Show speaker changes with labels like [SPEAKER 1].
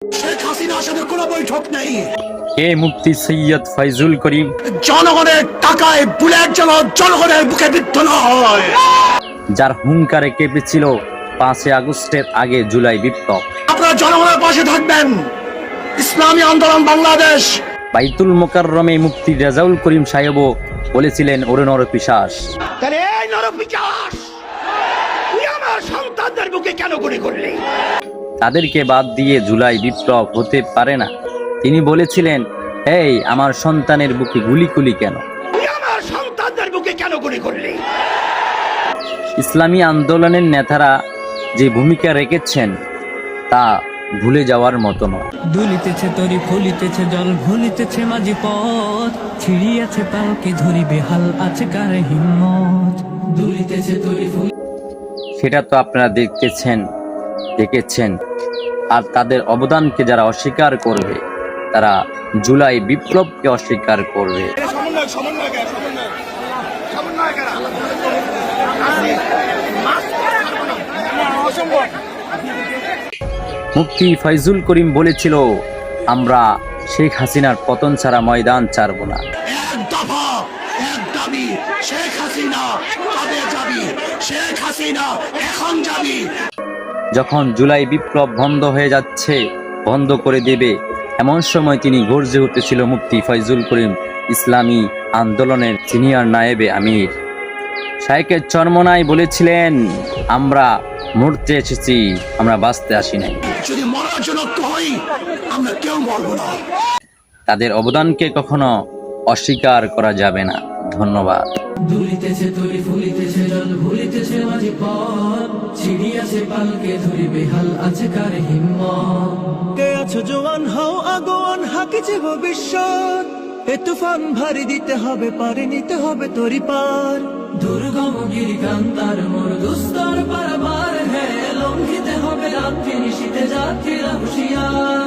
[SPEAKER 1] শেখ হাসিনার সাথে কোনো বৈঠক নেই।
[SPEAKER 2] কে মুফতি সৈয়দ ফয়জুল করিম?
[SPEAKER 1] জনগণের টাকায় বুলেট যেন জনগণের বুকে বিদ্ধ না হয়।
[SPEAKER 2] যার হুঙ্কারে কেঁপেছিল 5 আগস্টের আগে জুলাই বিপ্লব।
[SPEAKER 1] আপনারা জনগণের পাশে থাকবেন। ইসলামী আন্দোলন বাংলাদেশ।
[SPEAKER 2] বাইতুল মোকাররমে মুফতি রেজাউল করিম সাহেবও বলেছিলেন ওরে নরপিশাচ।
[SPEAKER 1] তাহলে এই নরপিশাচ তুই আমার সন্তানদের বুকে কেন গুলি করলি?
[SPEAKER 2] তাদেরকে বাদ দিয়ে জুলাই বিপ্লব হতে পারে না। তিনি বলেছিলেন, এই আমার সন্তানের বুকে গুলি কেন?
[SPEAKER 1] তুই আমার সন্তানদের বুকে কেন গুলি করলি?
[SPEAKER 2] ইসলামী আন্দোলনের নেতারা যে ভূমিকা রেখেছেন তা ভুলে যাওয়ার মতো নয়।
[SPEAKER 3] দুলিতেছে তরি ফুলিতেছে জল ভুলিতেছে মাঝি পথ ছিড়িয়াছে পালকে ধরিবে হাল আছে কার হিম্মত দুলিতেছে তরি ফুল।
[SPEAKER 2] সেটা তো আপনারা দেখেছেন। আর তাদের অবদানকে যারা অস্বীকার করবে তারা জুলাই বিপ্লবকে অস্বীকার করবে। মুফতি ফয়জুল করিম বলেছিল, আমরা শেখ হাসিনার পতন ছাড়া ময়দান ছাড়ব না।
[SPEAKER 1] এক দফা এক দাবি, শেখ হাসিনা কবে যাবি? শেখ হাসিনা এখন যাবি।
[SPEAKER 2] যখন জুলাই বিপ্লব বন্ধ করে দেবে, এমন সময় তিনি গর্জে উঠেছিল মুফতি ফয়জুল করিম, ইসলামী আন্দোলনের সিনিয়র নায়েবে আমির। শায়েখের চরমনাই বলেছিলেন, আমরা মরতে এসেছি, আমরা বাঁচতে আসি নাই।
[SPEAKER 1] যদি মরার জন্য তো হই, আমরা কেউ মরবো না।
[SPEAKER 2] তাদের অবদানকে কখনো অস্বীকার করা যাবে না। ধন্যবাদ।
[SPEAKER 3] দুলিতেছে তরি ফুলিতেছে জল ভুলিতেছে মাঝি পথ ছিড়িয়াছে পালকে ধরিবে হাল আছে কার হিম্মত কে আছো জওয়ান হও আগোয়ান হাকিছে ভবিষ্যৎ এ তুফান ভারী দিতে হবে পারে নিতে হবে তরি পার দুর্গম গিরিকান্তার মোর দুস্তর পারাবার হে লঙ্ঘিতে হবে রাত্রি নিশীতে যাত্রীরা হুঁশিয়ার